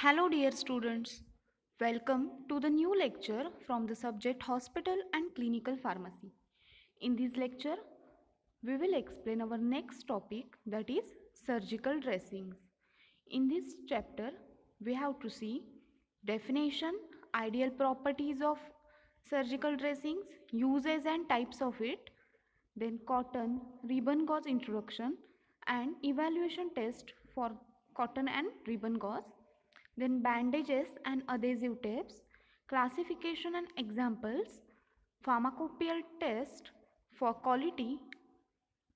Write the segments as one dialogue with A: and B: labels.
A: Hello, dear students. Welcome to the new lecture from the subject Hospital and Clinical Pharmacy. In this lecture, we will explain our next topic, that is surgical dressings. In this chapter, we have to see definition, ideal properties of surgical dressings, uses and types of it, then cotton, ribbon gauze introduction and evaluation test for cotton and ribbon gauze, then bandages and adhesive tapes, classification and examples, pharmacopoeial test for quality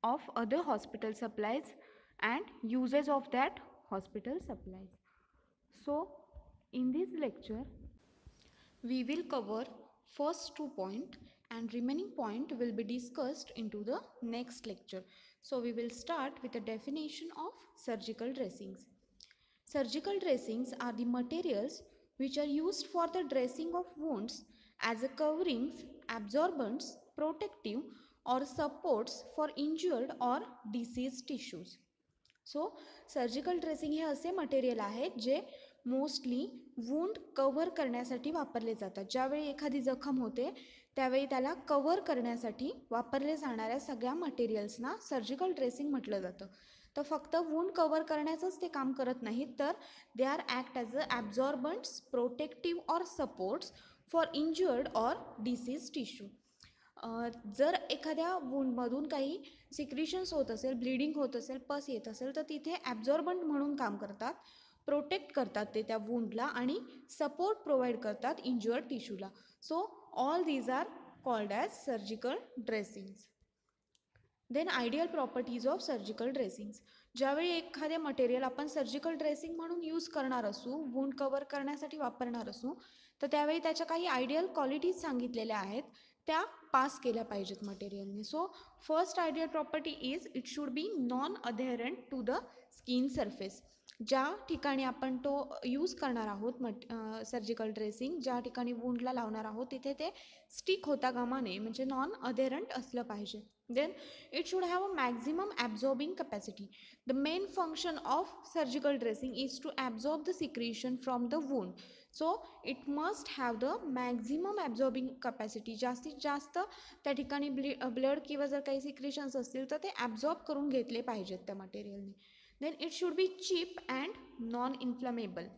A: of other hospital supplies and uses of that hospital supplies. So in this lecture we will cover first 2 points and remaining point will be discussed into the next lecture. So we will start with the definition of surgical dressings. Surgical dressings are the materials which are used for the dressing of wounds as a coverings, absorbents, protective or supports for injured or diseased tissues. So surgical dressing हे असे material आहेत जे mostly wound cover करण्यासाठी वापरले जातात. ज्यावेळी एखादी जखम होते त्यावेळी त्याला कव्हर करण्यासाठी वापरले जाणाऱ्या सगळ्या मटेरियल्सना सर्जिकल ड्रेसिंग म्हटलं जातं. तर फक्त वुंड कव्हर करण्याचंच ते काम करत नाहीत, तर they are act as a absorbents, protective or supports for injured or disease tissue. जर एखाद्या वुंडमधून काही सिक्रिशन्स होत असेल, ब्लिडिंग होत असेल, पस येत असेल तर तिथे ॲब्झॉर्बंट म्हणून काम करतात, प्रोटेक्ट करतात ते त्या वुंडला आणि सपोर्ट प्रोव्हाइड करतात इंज्युअर्ड टिश्यूला. So all these are called as surgical dressings. Then ideal properties of surgical dressings. ज्यावेळी एखादे मटेरियल आपण सर्जिकल ड्रेसिंग म्हणून यूज करणार असू, वुंड कव्हर करण्यासाठी वापरणार असू, तर त्यावेळी त्याच्या काही आयडियल क्वालिटीज सांगितलेल्या आहेत त्या पास केल्या पाहिजेत मटेरियलने. So first ideal property is it should be non adherent to the skin surface. ज्या ठिकाणी आपण तो यूज करणार आहोत सर्जिकल ड्रेसिंग, ज्या ठिकाणी वुंडला लावणार आहोत तिथे ते स्टिक होता कामा नये, म्हणजे नॉन अधेरंट असलं पाहिजे. Then it should have a maximum absorbing capacity. The main function of surgical dressing is to absorb the secretion from the wound. So it must have the maximum absorbing capacity. जास्तीत जास्त त्या ठिकाणी blood किंवा जर काही सिक्रेशन्स असतील तर ते ॲब्झॉर्ब करून घेतले पाहिजेत त्या मटेरियलने. Then it should be cheap and non inflammable.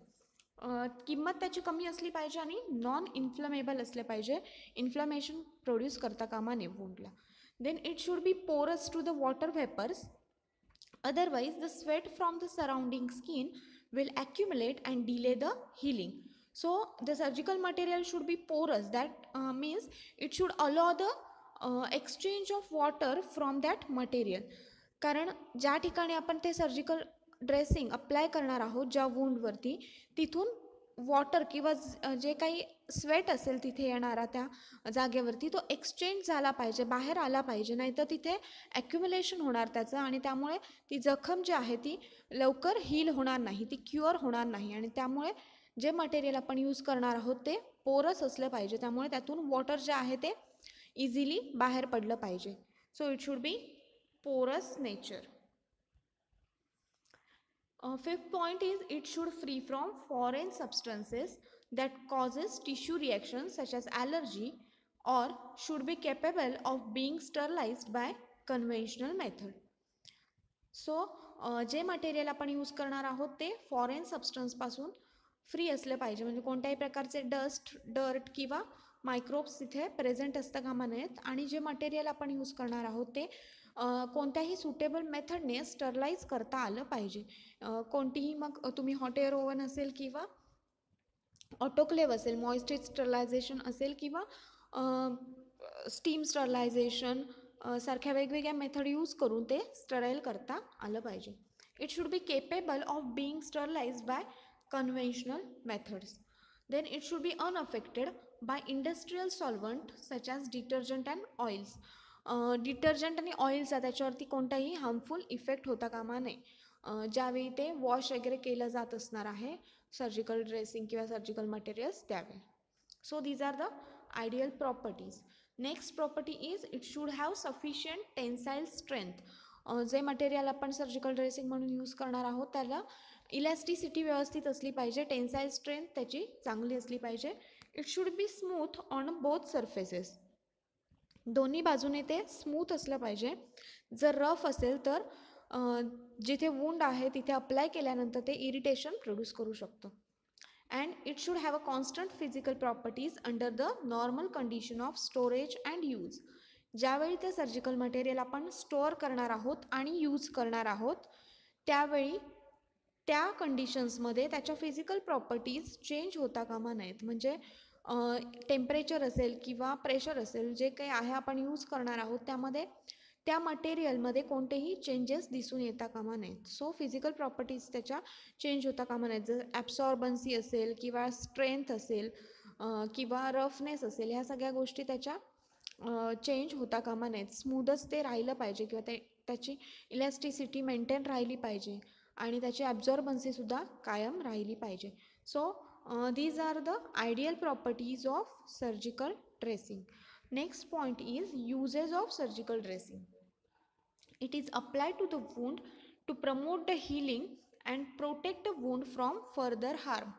A: किंमत त्याची कमी असली पाहिजे आणि नॉन इन्फ्लमेबल असले पाहिजे, इन्फ्लमेशन प्रोड्यूस करता कामा नये वुंडला. Then it should be porous to the water vapors, otherwise the sweat from the surrounding skin will accumulate and delay the healing. So the surgical material should be porous. That means it should allow the exchange of water from that material. कारण ज्या ठिकाणी आपण ते surgical dressing apply करणार आहोत ज्या वुंडवरती, तिथून water किंवा जे काही स्वेट असेल तिथे येणारा त्या जागेवरती तो एक्सचेंज झाला पाहिजे, बाहेर आला पाहिजे, नाहीतर तिथे ॲक्युम्युलेशन होणार त्याचं आणि त्यामुळे ती जखम जी आहे ती लवकर हील होणार नाही, ती क्युअर होणार नाही. आणि त्यामुळे जे मटेरियल आपण यूज करणार आहोत ते पोरस असलं पाहिजे, त्यामुळे त्यातून वॉटर जे आहे ते इझिली बाहेर पडलं पाहिजे. सो इट शुड बी पोरस nature. Fifth point is it should free from foreign substances that causes tissue reactions such as allergy, or should be capable of being sterilized by conventional method. So जे material आपण use करणार आहोत ते foreign सबस्टन्सपासून free असलं पाहिजे, म्हणजे कोणत्याही प्रकारचे डस्ट, डर्ट किंवा मायक्रोब्स तिथे प्रेझेंट असता कामा नयेत. आणि जे मटेरियल आपण यूज करणार आहोत ते कोणत्याही सुटेबल मेथडने स्टरलाइज करता आलं पाहिजे. कोणतीही, मग तुम्ही हॉट एअर ओव्हन असेल किंवा ऑटोक्लेव्ह असेल, मॉइस्चर स्टरलायझेशन असेल किंवा स्टीम स्टरलायझेशन सारख्या वेगवेगळ्या मेथड यूज करून ते स्टराईल करता आलं पाहिजे. It should be capable of being sterilised by conventional methods. Then it should be unaffected by industrial solvent such as detergent and oils. Detergent आणि ऑइलचा त्याच्यावरती कोणताही हार्मफुल इफेक्ट होता कामा नये ज्यावेळी ते वॉश वगैरे केलं जात असणार आहे सर्जिकल ड्रेसिंग किंवा सर्जिकल मटेरियल्स त्यावेळी. So these are the ideal properties. Next property is it should have sufficient tensile strength. जे मटेरियल आपण सर्जिकल ड्रेसिंग म्हणून यूज करणार आहोत त्याला इलॅस्टिसिटी व्यवस्थित असली पाहिजे, टेन्साईल स्ट्रेंथ त्याची चांगली असली पाहिजे. It should be smooth on both surfaces, दोन्ही बाजूने ते स्मूथ असलं पाहिजे. जर रफ असेल तर जिथे वुंड आहे तिथे अप्लाय केल्यानंतर ते इरिटेशन प्रोड्यूस करू शकतं. And it should have a constant physical properties under the normal condition of storage and use. ज्यावेळी ते सर्जिकल मटेरियल आपण स्टोअर करणार आहोत आणि यूज करणार आहोत त्यावेळी त्या कंडिशन्समध्ये त्याच्या फिजिकल प्रॉपर्टीज चेंज होता कामा नाहीत. म्हणजे टेम्परेचर असेल किंवा प्रेशर असेल, जे काही आहे आपण यूज करणार आहोत त्यामध्ये त्या मटेरियलमध्ये कोणतेही चेंजेस दिसून येता कामा नाहीत. सो फिजिकल प्रॉपर्टीज त्याच्या चेंज होता कामा नाहीत. जर ॲब्सॉर्बन्सी असेल किंवा स्ट्रेंथ असेल किंवा रफनेस असेल, ह्या सगळ्या गोष्टी त्याच्या चेंज होता कामा नाहीत. स्मूदच ते राहिलं पाहिजे किंवा त्याची इलॅस्टिसिटी मेंटेन राहिली पाहिजे आणि त्याची ॲब्झॉर्बन्सीसुद्धा कायम राहिली पाहिजे. So these are the ideal properties of surgical dressing. Next point is uses of surgical dressing. It is applied to the wound to promote the healing and protect the wound from further harm.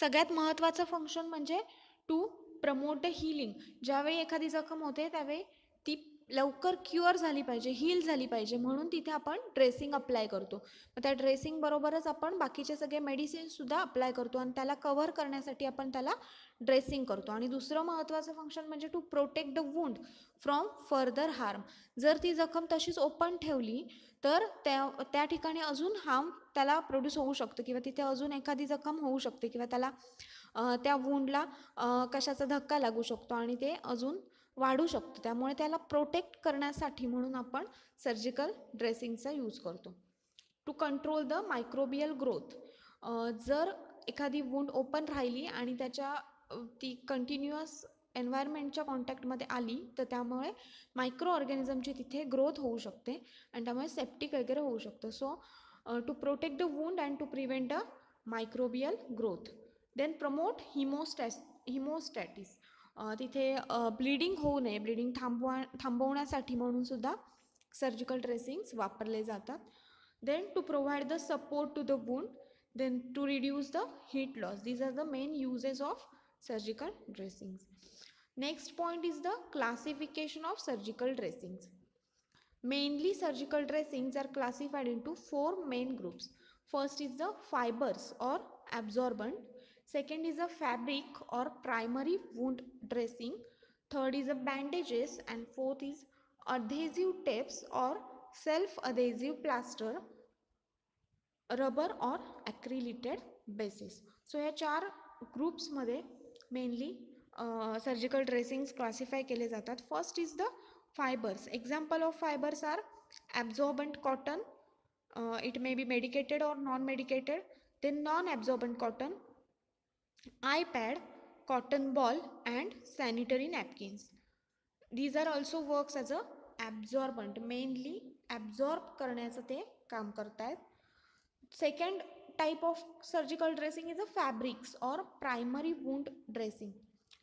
A: सगळ्यात महत्त्वाचं function म्हणजे to promote the healing. ज्यावेळी एखादी जखम होते त्यावेळी ती लवकर क्युअर झाली पाहिजे, हील झाली पाहिजे, म्हणून तिथे आपण ड्रेसिंग अप्लाय करतो. मग त्या ड्रेसिंग बरोबरच आपण बाकीचे सगळे मेडिसिन्ससुद्धा अप्लाय करतो आणि त्याला कव्हर करण्यासाठी आपण त्याला ड्रेसिंग करतो. आणि दुसरं महत्त्वाचं फंक्शन म्हणजे to protect the wound from further harm. जर ती जखम तशीच ओपन ठेवली तर त्या ठिकाणी अजून हार्म त्याला प्रोड्यूस होऊ शकतं किंवा तिथे अजून एखादी जखम होऊ शकते किंवा त्याला त्या वुंडला कशाचा धक्का लागू शकतो आणि ते अजून वाढू शकतो. त्यामुळे त्याला प्रोटेक्ट करण्यासाठी म्हणून आपण सर्जिकल ड्रेसिंगचा यूज करतो. To control the microbial growth. जर एखादी वुंड ओपन राहिली आणि ती कंटिन्युअस एन्व्हायरमेंटच्या कॉन्टॅक्टमध्ये आली तर त्यामुळे मायक्रो ऑर्गॅनिझमची तिथे ग्रोथ होऊ शकते आणि त्यामुळे सेप्टिक वगैरे होऊ शकतं. So to protect the wound and to prevent the microbial growth. Then promote haemostasis. तिथे ब्लिडिंग होऊ नये, ब्लिडिंग थांबवण्यासाठी म्हणूनसुद्धा सर्जिकल ड्रेसिंग्स वापरले जातात. Then to provide the support to the wound, then to reduce the heat loss. These are the main uses of surgical dressings. Next point is the classification of surgical dressings. Mainly surgical dressings are classified into 4 main groups. First is the fibers or absorbent. Second is a fabric or primary wound dressing. Third is a bandages and fourth is adhesive tapes or self-adhesive plaster, rubber or acrylated bases. So या 4 ग्रुप्समध्ये mainly surgical dressings classify केले जातात. First is the fibers. Example of fibers are absorbent cotton. It may be medicated or non-medicated. Then non-absorbent cotton, eye pad, cotton ball and sanitary napkins. These are also works as a absorbent. Mainly absorb करण्याचं ते काम करतायत. Second type of surgical dressing is a fabrics or primary wound dressing.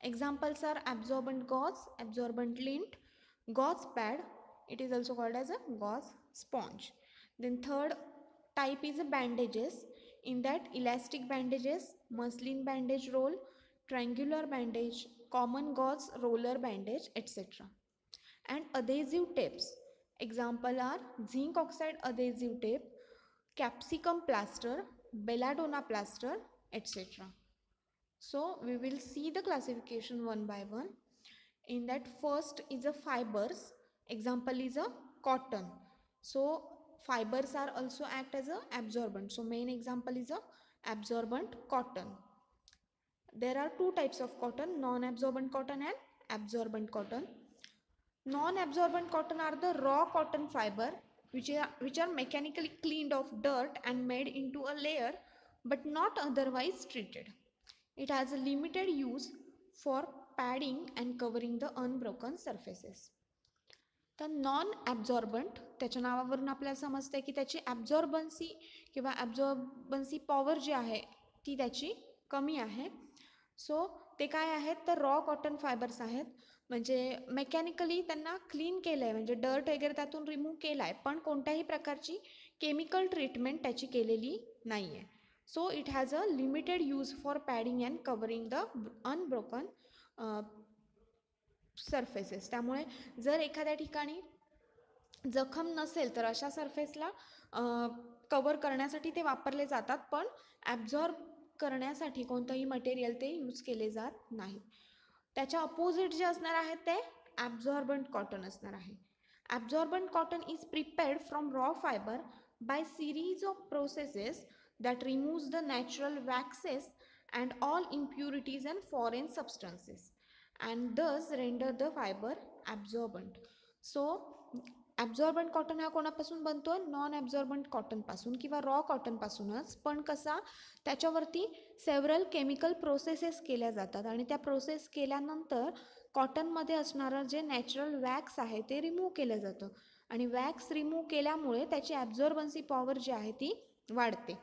A: Examples are absorbent gauze, absorbent lint, gauze pad, it is also called as a gauze sponge. Then third type is a bandages. In that elastic bandages, muslin bandage roll, triangular bandage, common gauze roller bandage, etc. And adhesive tapes. Example are zinc oxide adhesive tape, capsicum plaster, belladonna plaster, etc. So we will see the classification one by one. In that first is a fibers. Example is a cotton. So fibers are also act as a absorbent. So main example is a absorbent cotton. There are 2 types of cotton, non-absorbent cotton and absorbent cotton. Non-absorbent cotton are the raw cotton fiber which are mechanically cleaned of dirt and made into a layer but not otherwise treated. It has a limited use for padding and covering the unbroken surfaces. तर non ॲब्झॉर्बंट, त्याच्या नावावरून आपल्याला समजते की त्याची ॲब्झॉर्बन्सी किंवा ॲब्झॉर्बन्सी power जी आहे ती त्याची कमी आहे. सो ते काय आहेत तर रॉ कॉटन फायबर्स आहेत. म्हणजे मेकॅनिकली त्यांना क्लीन केलं आहे, म्हणजे डर्ट वगैरे त्यातून रिमूव्ह केला आहे, पण कोणत्याही प्रकारची केमिकल ट्रीटमेंट त्याची केलेली नाही आहे. So it has a limited use for padding and covering the unbroken surfaces. त्यामुळे जर एखाद्या ठिकाणी जखम नसेल तर अशा सरफेसला कवर करण्यासाठी ते वापरले जातात, पण ॲब्झॉर्ब करण्यासाठी कोणतंही मटेरियल ते यूज केले जात नाही. त्याच्या अपोजिट जे असणार आहे ते ॲब्झॉर्बंट कॉटन असणार आहे. Absorbent cotton is prepared from raw fibre by series of processes that removes the natural waxes and all impurities and foreign substances and thus render the fiber absorbent. So absorbent cotton हा कोणापासून बनतो? Non ॲब्झॉर्बंट कॉटनपासून किंवा raw कॉटनपासूनच, पण कसा त्याच्यावरती several chemical processes केल्या जातात आणि त्या प्रोसेस केल्यानंतर कॉटनमध्ये असणारं जे नॅचरल वॅक्स आहे ते रिमूव्ह केलं जातं आणि वॅक्स रिमूव्ह केल्यामुळे त्याची ॲब्झॉर्बन्सी पॉवर जी आहे ती वाढते.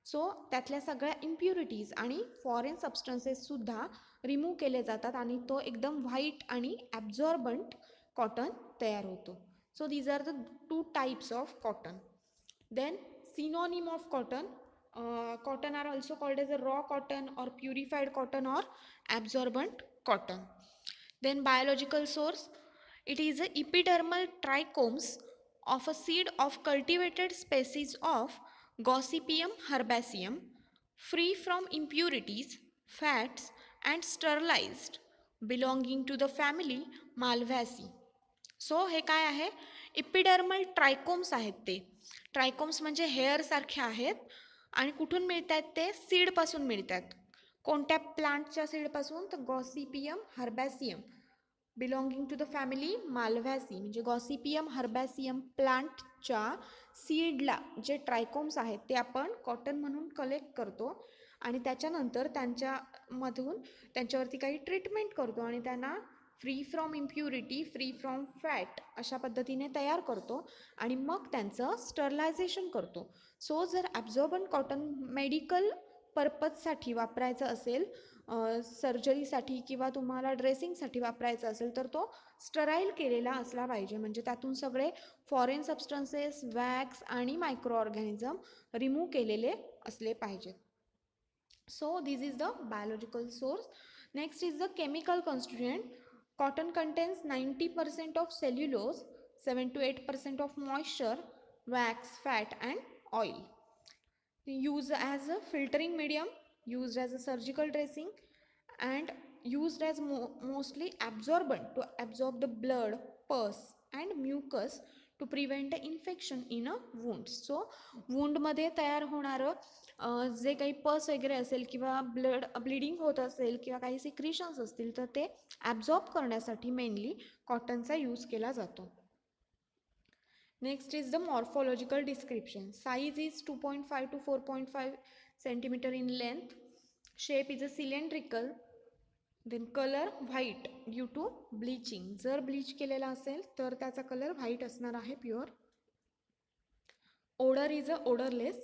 A: सो त्यातल्या सगळ्या इम्प्युरिटीज आणि फॉरेन सबस्टन्सेससुद्धा रिमूव्ह केले जातात आणि तो एकदम व्हाईट आणि ॲब्झॉर्बंट कॉटन तयार होतो. So these are the two types of cotton. Then synonym of cotton. Cotton are also called as a raw cotton or purified cotton or absorbent cotton. Then biological source. It is a epidermal trichomes of a seed of cultivated species of Gossypium herbaceum, free from impurities, fats and sterilized, belonging to the family Malvaceae. So हे काय आहे? Epidermal ट्रायकोम्स आहेत. ते ट्रायकोम्स म्हणजे हेअरसारखे आहेत आणि कुठून मिळत आहेत? ते सीडपासून मिळत आहेत. कोणत्या प्लांटच्या सीडपासून? तर Gossypium herbaceum belonging to the family Malvaceae, म्हणजे गॉसिपियम हर्बॅसियम प्लांटच्या सीडला जे ट्रायकोम्स आहेत ते आपण कॉटन म्हणून कलेक्ट करतो आणि त्याच्यानंतर त्यांच्यावरती काही ट्रीटमेंट करतो आणि त्यांना free from impurity, free from fat अशा पद्धतीने तयार करतो आणि मग त्यांचं स्टरलायझेशन करतो. सो जर ॲब्झॉर्बंट कॉटन मेडिकल पर्पजसाठी वापरायचं असेल, सर्जरीसाठी किंवा तुम्हाला ड्रेसिंगसाठी वापरायचं असेल तर तो स्टराईल केलेला असला पाहिजे, म्हणजे त्यातून सगळे फॉरेन सबस्टन्सेस, वॅक्स आणि मायक्रो ऑर्गॅनिझम रिमूव्ह केलेले असले पाहिजेत. So this is the biological source. Next is the chemical constituent. Cotton contains 90% of cellulose, 7 to 8% of moisture, wax, fat and oil. Used as a filtering medium, used as a surgical dressing and used as mostly absorbent to absorb the blood, pus and mucus to prevent the infection in a wound. So wound मध्ये तयार होणारं जे काही पस वगैरे असेल किंवा bleeding होत असेल किंवा काही सिक्रिशन्स असतील तर ते ॲब्झॉर्ब करण्यासाठी मेनली कॉटनचा यूज केला जातो. Next is the morphological description. Size is 2.5 to 4.5 centimeter in length. Shape is a cylindrical. Then color white due to bleaching. जर ब्लीच केलेला असेल तर त्याचा कलर व्हाईट असणार आहे pure. Odor is a odorless,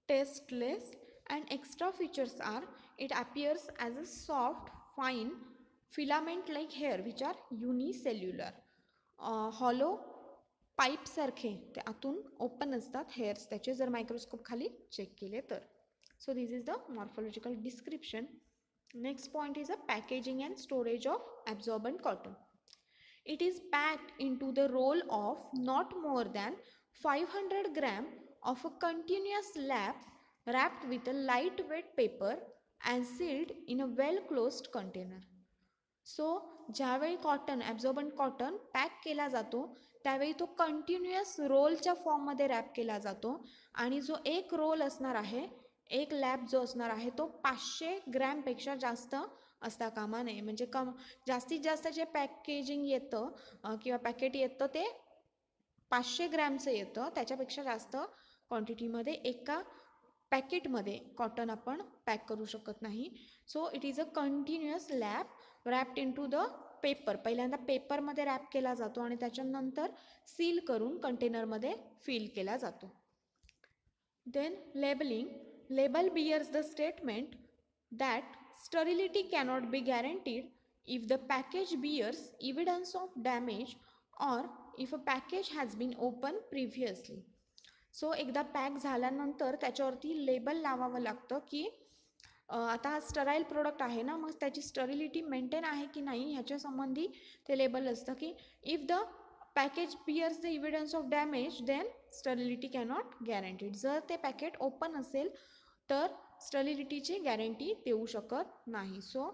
A: tasteless and extra features are it appears as a soft, fine filament like hair which are unicellular. Hollow pipe सारखे ते आतून ओपन असतात हेअर्स त्याचे जर मायक्रोस्कोप खाली चेक केले तर. So this is the morphological description. Next point is a packaging and storage of absorbent cotton. It is packed into the roll of not more than 500 gram of a continuous lap wrapped with a lightweight paper and sealed in a well closed container. So ज्यावेळी cotton ॲब्झॉर्बंट cotton pack केला जातो त्यावेळी तो continuous रोलच्या फॉर्ममध्ये rap केला जातो आणि जो एक रोल असणार आहे, एक लॅब जो असणार आहे तो 500 ग्रॅमपेक्षा जास्त असता कामा नये. म्हणजे जास्तीत जास्त जे पॅकेजिंग येतं किंवा पॅकेट येतं ते 500 ग्रॅमचं येतं, त्याच्यापेक्षा जास्त क्वांटिटीमध्ये एका पॅकेटमध्ये कॉटन आपण पॅक करू शकत नाही. So it is a continuous lab wrapped in to the paper. पहिल्यांदा पेपरमध्ये रॅप केला जातो आणि त्याच्यानंतर सील करून कंटेनरमध्ये फिल केला जातो. Then labelling. Label bears the statement that sterility cannot be guaranteed if the package bears evidence of damage or if a package has been opened previously. So एकदा पॅक झाल्यानंतर त्याच्यावरती लेबल लावावं लागतं की आता हा स्टराईल प्रोडक्ट आहे ना, मग त्याची स्टरिलिटी मेंटेन आहे की नाही ह्याच्या संबंधी ते लेबल असतं की if the package bears the evidence of damage then sterility cannot guaranteed. जर ते पॅकेट ओपन असेल तर स्टरिलिटीची गॅरंटी देऊ शकत नाही. सो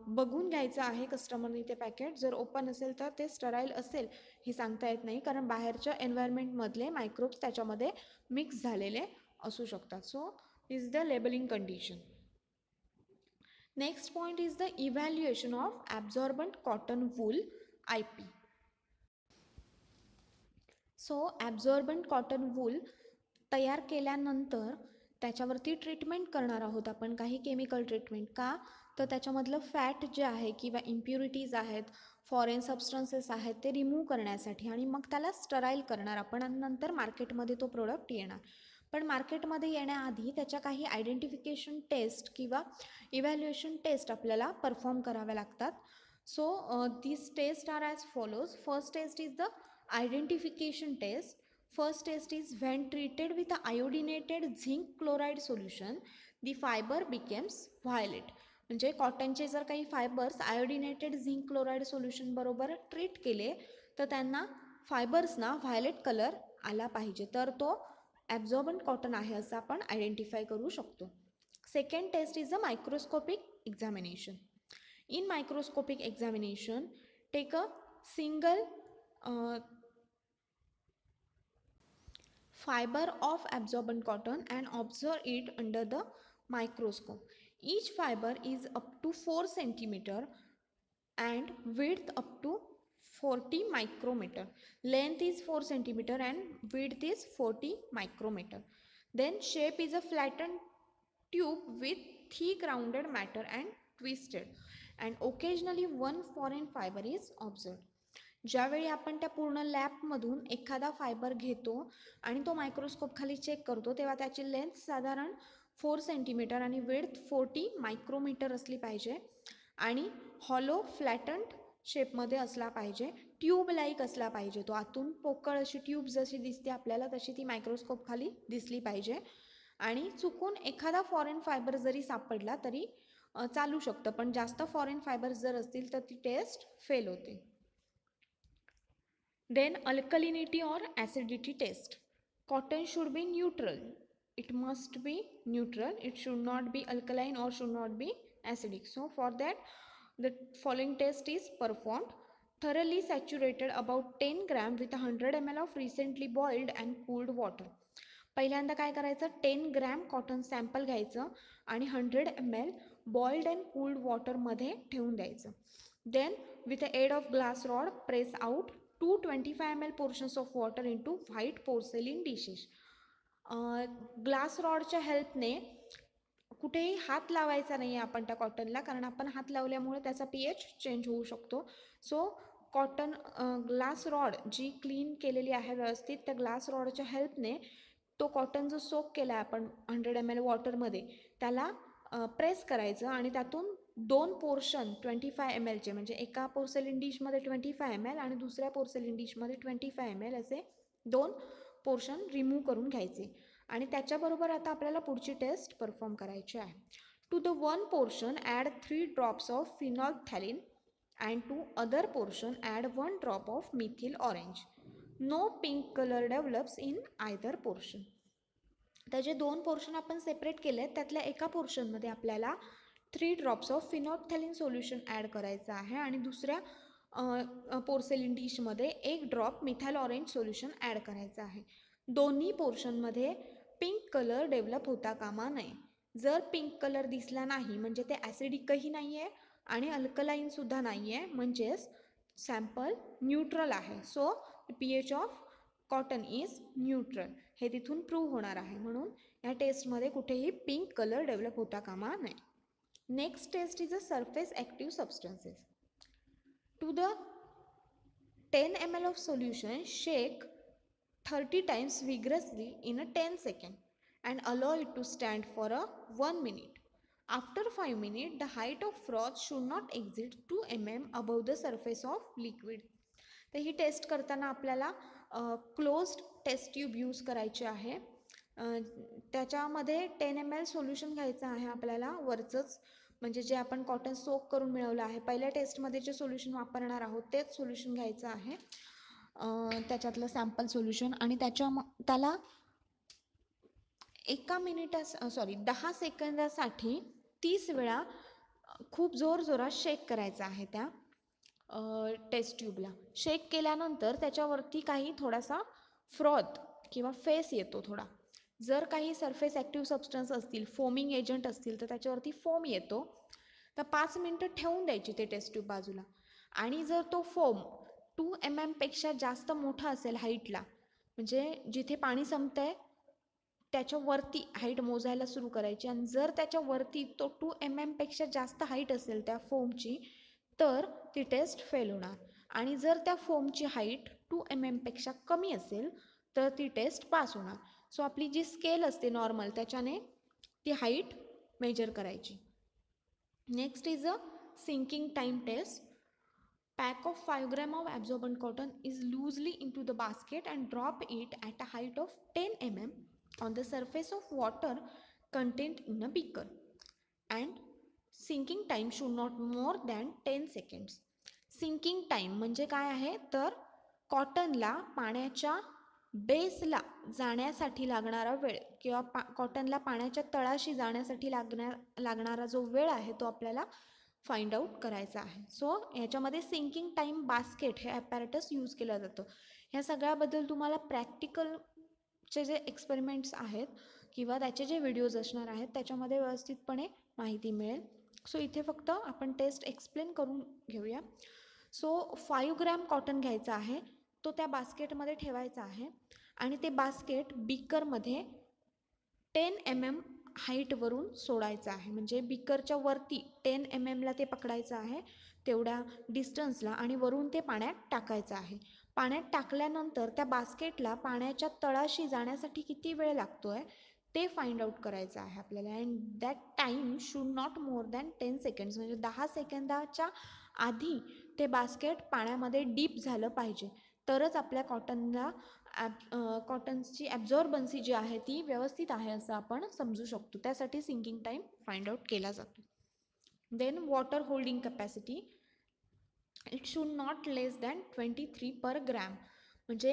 A: बघून घ्यायचं आहे कस्टमरने ते पॅकेट. जर ओपन असेल तर ते स्टराईल असेल हे सांगता येत नाही, कारण बाहेरच्या एन्व्हायरमेंटमधले मायक्रोब्स त्याच्यामध्ये मिक्स झालेले असू शकतात. So is the labeling condition. Next point is the evaluation of absorbent cotton wool IP. So absorbent cotton wool तयार केल्यानंतर त्याच्यावरती ट्रीटमेंट करणार आहोत आपण, काही केमिकल ट्रीटमेंट. का तर त्याच्यामधलं फॅट जे आहे किंवा इम्प्युरिटीज आहेत, फॉरेन सबस्टन्सेस आहेत, ते रिमूव्ह करण्यासाठी, आणि मग त्याला स्टराईल करणार आपण आणि नंतर मार्केटमध्ये तो प्रोडक्ट येणार. पण मार्केटमध्ये येण्याआधी त्याच्या काही आयडेंटिफिकेशन टेस्ट किंवा इव्हॅल्युएशन टेस्ट आपल्याला परफॉर्म कराव्या लागतात. So these tests are as follows. First test is the identification test. First test is when treated with a iodinated zinc chloride solution, the fiber becomes violet. म्हणजे कॉटनचे जर काही fibres आयोडिनेटेड zinc chloride solution बरोबर treat केले तर त्यांना फायबर्सना violet colour आला पाहिजे, तर तो ॲब्झॉर्बंट कॉटन आहे असं आपण आयडेंटिफाय करू शकतो. Second test is a microscopic examination. In microscopic examination, take a single fiber of absorbent cotton and observe it under the microscope. Each fiber is up to 4 centimeter and width up to 40 micrometer. Length is 4 centimeter and width is 40 micrometer. Then shape is a flattened tube with thick rounded matter and twisted, and occasionally one foreign fiber is observed. ज्यावेळी आपण त्या पूर्ण लॅबमधून एखादा fibre घेतो आणि तो microscope खाली check करतो तेव्हा त्याची लेंथ साधारण 4 सेंटीमीटर आणि विड्थ 40 मायक्रोमीटर असली पाहिजे, आणि हॉलो फ्लॅटन्ड शेपमध्ये असला पाहिजे, ट्यूब लाईक असला पाहिजे. तो आतून पोकळ अशी ट्यूब जशी दिसते आपल्याला तशी ती मायक्रोस्कोप खाली दिसली पाहिजे. आणि चुकून एखादा फॉरेन फायबर जरी सापडला तरी चालू शकतं, पण जास्त फॉरेन फायबर्स जर असतील तर ती टेस्ट फेल होते. Then alkalinity or acidity test. Cotton should be neutral. It must be neutral. It should not be alkaline or should not be acidic. So for that the following test is performed. Thoroughly saturated about 10 gram with 100 ml of recently boiled and cooled water. पहिल्यांदा काय करायचं, 10 gram cotton sample घ्यायचं आणि 100 ml boiled and cooled वॉटरमध्ये ठेवून द्यायचं. Then with the aid of glass rod press out 225 ml portions of water into white porcelain dishes. Glass रॉडच्या हेल्पने कुठेही हात लावायचा नाही आहे आपण त्या कॉटनला, कारण आपण हात लावल्यामुळे त्याचा pH चेंज होऊ शकतो. सो कॉटन ग्लास रॉड जी क्लीन केलेली आहे व्यवस्थित, त्या ग्लास रॉडच्या हेल्पने तो कॉटन जो सोक केला आहे आपण 100 ml वॉटरमध्ये त्याला प्रेस करायचं आणि त्यातून 2 पोर्शन 25 mlचे, म्हणजे एका पोर्सेलिन डिशमध्ये 25 ml आणि दुसऱ्या पोर्सेलिन डिशमध्ये 25 ml असे 2 पोर्शन रिमूव्ह करून घ्यायचे. आणि त्याच्याबरोबर आता आपल्याला पुढची टेस्ट परफॉर्म करायची आहे. To the 1 portion add 3 drops of phenolphthalein and to other portion add 1 drop of methyl orange. No pink colour develops in either portion. त्याचे 2 पोर्शन आपण सेपरेट केले आहेत, त्यातल्या एका पोर्शनमध्ये आपल्याला 3 drops of phenolphthalein solution add करायचं आहे आणि दुसऱ्या पोर्सेलिन डिशमध्ये 1 drop methyl orange solution add करायचं आहे. दोन्ही पोर्शनमध्ये पिंक कलर डेव्हलप होता कामा नये. जर पिंक कलर दिसला नाही म्हणजे ते ॲसिडिकही नाही आहे आणि अल्कलाईनसुद्धा नाही आहे, म्हणजेच सॅम्पल न्यूट्रल आहे. So pH of cotton is neutral हे तिथून प्रूव्ह होणार आहे. म्हणून या टेस्टमध्ये कुठेही पिंक कलर डेव्हलप होता कामा नये. Next test is a surface active substances. To the 10 ml of solution shake 30 times vigorously in a 10 second and allow it to stand for a 1 minute. After 5 minutes, the height of froth should not exceed 2 mm above the surface of liquid. तर ही taste करताना आपल्याला closed taste tube use करायची आहे. त्याच्यामध्ये 10 ml solution घ्यायचं आहे आपल्याला वरचंच, म्हणजे जे आपण कॉटन सोक करून मिळवलं आहे. पहिल्या टेस्टमध्ये जे सोल्युशन वापरणार आहोत तेच सोल्युशन घ्यायचं आहे, त्याच्यातलं सॅम्पल सोल्युशन. आणि त्याला 10 सेकंदासाठी 30 वेळा खूप जोरात शेक करायचा आहे त्या टेस्ट ट्यूबला. शेक केल्यानंतर त्याच्यावरती थोडासा फ्रॉथ किंवा फेस येतो थोडा. जर काही सरफेस ॲक्टिव्ह सबस्टन्स असतील, फोमिंग एजंट असतील, तर त्याच्यावरती फोम येतो. तर 5 मिनटं ठेवून द्यायची ते टेस्ट ट्यूब बाजूला. आणि जर तो फोम 2 mm पेक्षा जास्त मोठा असेल हाईटला, म्हणजे जिथे पाणी संपतंय त्याच्यावरती हाईट मोजायला सुरू करायची. आणि जर त्याच्यावरती तो 2 mm पेक्षा जास्त हाईट असेल त्या फोमची, तर ती टेस्ट फेल होणार. आणि जर त्या फोमची हाईट 2 mm पेक्षा कमी असेल तर ती टेस्ट पास होणार. सो आपली जी स्केल असते नॉर्मल, त्याच्याने ती हाईट मेजर करायची. Next is a sinking time test. Pack of 5 grams of absorbent cotton is loosely into the basket and drop it at a height of 10 mm on the surface of water contained in a beaker. And sinking time should not more than 10 seconds. Sinking time म्हणजे काय आहे, तर कॉटनला पाण्याच्या बेसला जाण्यासाठी लागणारा वेळ किंवा कॉटनला पाण्याच्या तळाशी जाण्यासाठी लागणारा जो वेळ आहे तो आपल्याला फाइंड आउट करायचा आहे. सो ह्याच्यामध्ये सिंकिंग टाईम बास्केट हे ॲपॅरेटस यूज केलं जातं. ह्या सगळ्याबद्दल तुम्हाला प्रॅक्टिकलचे जे एक्सपेरिमेंट्स आहेत किंवा त्याचे जे व्हिडिओज असणार आहेत त्याच्यामध्ये व्यवस्थितपणे माहिती मिळेल. सो इथे फक्त आपण टेस्ट एक्सप्लेन करून घेऊया. सो 5 ग्रॅम कॉटन घ्यायचं आहे, तो त्या बास्केटमध्ये ठेवायचा आहे. आणि ते बास्केट बीकरमध्ये 10 mm हाईटवरून सोडायचं आहे. म्हणजे बीकरच्या वरती 10 mm ला ते पकडायचं आहे तेवढ्या डिस्टन्सला, आणि वरून ते पाण्यात टाकायचं आहे. पाण्यात टाकल्यानंतर त्या बास्केटला पाण्याच्या तळाशी जाण्यासाठी किती वेळ लागतो आहे ते फाइंड आउट करायचं आहे आपल्याला. And that time should not more than 10 seconds. म्हणजे 10 सेकंदाच्या आधी ते बास्केट पाण्यामध्ये डीप झालं पाहिजे, तरच आपल्या कॉटनची ॲब्झॉर्बन्सी जी आहे ती व्यवस्थित आहे असं आपण समजू शकतो. त्यासाठी सिंकिंग टाईम फाइंड आउट केला जातो. Then water holding capacity, it should not less than 23 per gram. म्हणजे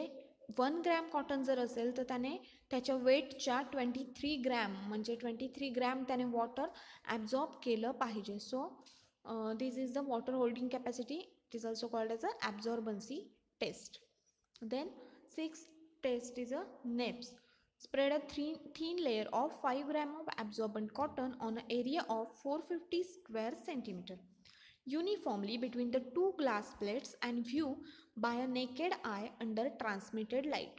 A: 1 ग्रॅम कॉटन जर असेल तर त्याने त्याच्या वेटच्या 23 ग्रॅम म्हणजे 23 ग्रॅम त्याने वॉटर ॲब्झॉर्ब केलं पाहिजे. So this is the water holding capacity. It is also called as a absorbency test. Then 6th test is a NEPS. Spread a thin layer of 5 grams of absorbent cotton on an area of 450 square centimeter uniformly between the two glass plates and view by a naked eye under transmitted light.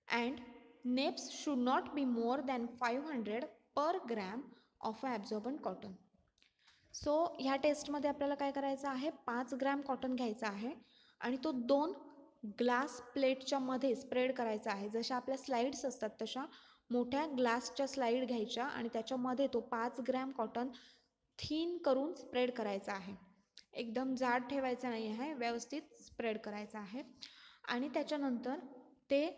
A: And NEPS should not be more than 500 per gram of absorbent cotton. So ह्या टेस्टमध्ये आपल्याला काय करायचं आहे, 5 gram cotton घ्यायचा आहे आणि तो 2 ग्लास प्लेटच्या मध्ये स्प्रेड करायचा आहे. जशा आपल्या स्लाईड्स असतात तशा मोठ्या ग्लासच्या स्लाईड घ्यायच्या आणि त्याच्यामध्ये तो 5 ग्रॅम कॉटन थिन करून स्प्रेड करायचा आहे. एकदम जाड ठेवायचं नाही आहे, व्यवस्थित स्प्रेड करायचं आहे. आणि त्याच्यानंतर ते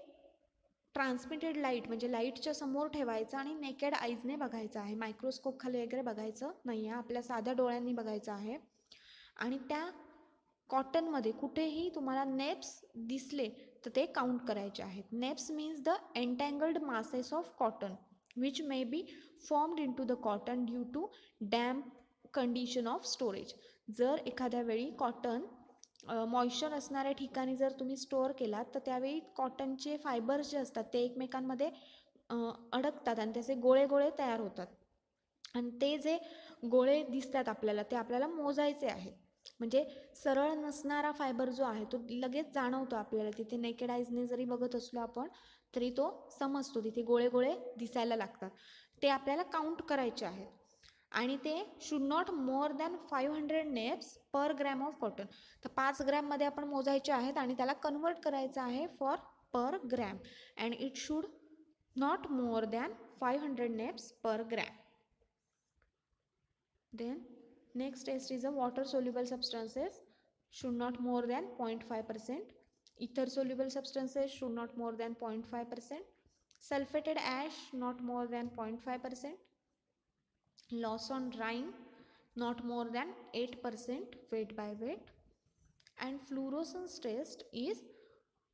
A: ट्रान्समिटेड लाईट म्हणजे लाईटच्या समोर ठेवायचं आणि नेकेड आईजने बघायचं आहे. मायक्रोस्कोप खाली वगैरे बघायचं नाही आहे, आपल्या साध्या डोळ्यांनी बघायचं आहे. आणि त्या कॉटनमध्ये कुठेही तुम्हाला नेप्स दिसले तर ते काउंट करायचे आहेत. Neps means the entangled masses of cotton which may be formed in to the cotton due to damp condition of storage. जर एखाद्या वेळी कॉटन मॉइश्चर असणाऱ्या ठिकाणी जर तुम्ही स्टोअर केलात तर त्यावेळी कॉटनचे फायबर्स जे असतात ते एकमेकांमध्ये अडकतात आणि त्याचे गोळे गोळे तयार होतात. आणि ते जे गोळे दिसतात आपल्याला ते आपल्याला मोजायचे आहेत. म्हणजे सरळ नसणारा फायबर जो आहे तो लगेच जाणवतो आपल्याला. तिथे नेकेड आईजने जरी बघत असलो आपण तरी तो समजतो, तिथे गोळे गोळे दिसायला लागतात. ते आपल्याला काउंट करायचे आहेत. आणि ते should not more than 500 neps per gram of cotton. तर 5 ग्रॅममध्ये आपण मोजायचे आहेत आणि त्याला कन्वर्ट करायचं आहे for per gram. And it should not more than 500 neps per gram. Then next test is a water soluble substances should not more than 0.5%.
B: ether soluble substances should not more than 0.5%, sulfated ash not more than 0.5%, loss on drying not more than 8% weight by weight, and fluorescence test is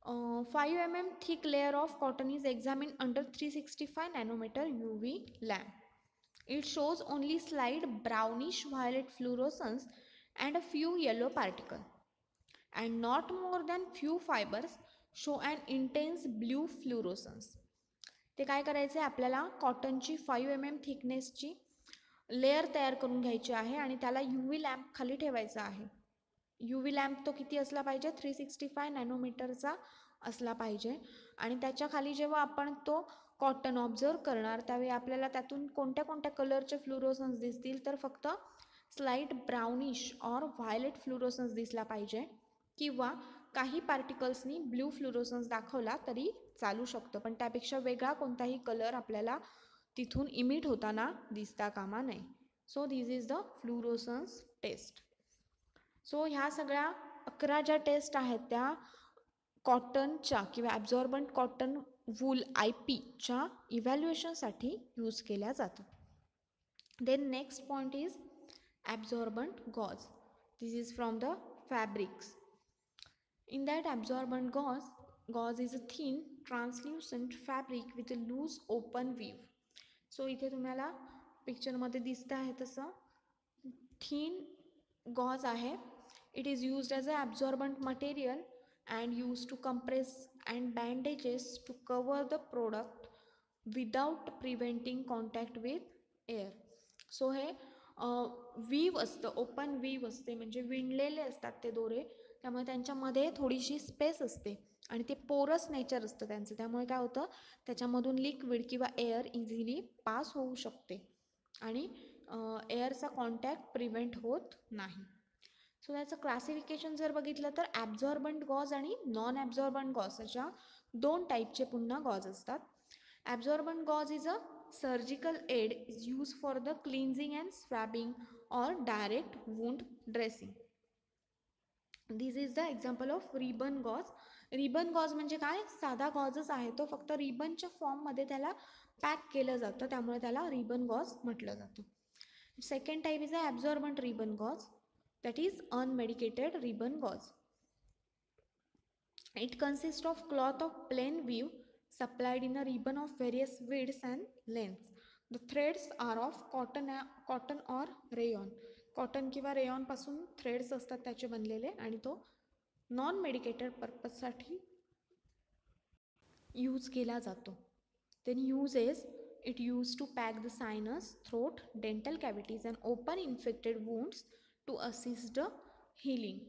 B: 5 mm thick layer of cotton is examined under 365 nanometer UV lamp. It shows only slight brownish violet fluorescence and a few yellow particles, and not more than few fibers show an intense blue fluorescence. ते काय करायचं आहे, आपल्याला कॉटनची 5 mm थिकनेसची layer तयार करून घ्यायची आहे आणि त्याला UV लॅम्प खाली ठेवायचा आहे. UV लॅम्प तो किती असला पाहिजे, 365 नॅनोमीटरचा असला पाहिजे. आणि त्याच्या खाली जेव्हा आपण तो कॉटन ऑब्झर्व करणार त्यावेळी आपल्याला त्यातून कोणत्या कोणत्या कलरचे फ्लुरोसन्स दिसतील, तर फक्त स्लाइट ब्राउनिश और व्हायलेट फ्लुरोसन्स दिसला पाहिजे, किंवा काही पार्टिकल्सनी ब्ल्यू फ्लुरोसन्स दाखवला तरी चालू शकतं, पण त्यापेक्षा वेगळा कोणताही कलर आपल्याला तिथून इमिट होताना दिसता कामा नये. So this is the fluorescence test. So ह्या सगळ्या 11 ज्या टेस्ट आहेत त्या कॉटनच्या किंवा ॲब्झॉर्बंट कॉटन वूल IP-च्या इव्हॅल्युएशनसाठी यूज केल्या जातात. Then next point is absorbent gauze. This is from the fabrics. In that absorbent gauze is a thin translucent fabric with a loose open weave. So इथे तुम्हाला पिक्चरमध्ये दिसतं आहे तसं thin gauze आहे. It is used as a absorbent material and used to compress and bandages to cover the product without preventing contact with air. So हे we've असतं, open we've असते, म्हणजे विणलेले असतात ते दोरे, त्यामुळे त्यांच्यामध्ये थोडीशी स्पेस असते आणि ते पोरस नेचर असतं त्यांचं, त्यामुळे काय होतं त्याच्यामधून लिक्विड किंवा एअर इझिली पास होऊ शकते आणि एअरचा कॉन्टॅक्ट प्रिव्हेंट होत नाही. सो त्याचं क्लासिफिकेशन जर बघितलं तर ॲब्झॉर्बंट गॉज आणि नॉन ॲब्झॉर्बंट गॉज अशा 2 टाईपचे पुन्हा गॉज असतात. Absorbent gauze is a surgical aid is used for the cleansing and swabbing or direct wound dressing. This is the example of ribbon gauze. Ribbon gauze म्हणजे काय, साधा गॉजच आहे तो, फक्त रिबनच्या फॉर्ममध्ये त्याला पॅक केलं जातं, त्यामुळे त्याला रिबन गॉज म्हटलं जातं. Second type is a absorbent ribbon gauze, that is unmedicated ribbon gauze. It consists of cloth of plain weave supplied in a ribbon of various widths and lengths. The threads are of cotton or rayon. Cotton किंवा rayon पासून threads असतात त्याचे बनलेले, आणि तो non medicated पर्पजसाठी use केला जातो. Then uses, it use to pack the sinus, throat, dental cavities and open infected wounds to assist the healing.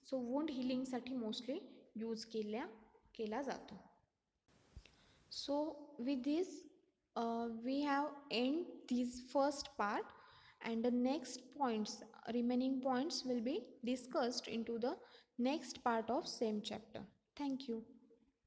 B: So wound हिलिंगसाठी मोस्टली यूज केला जातो. So with this we have end this first part, and the next points, remaining points will be discussed into the next part of same chapter. Thank you.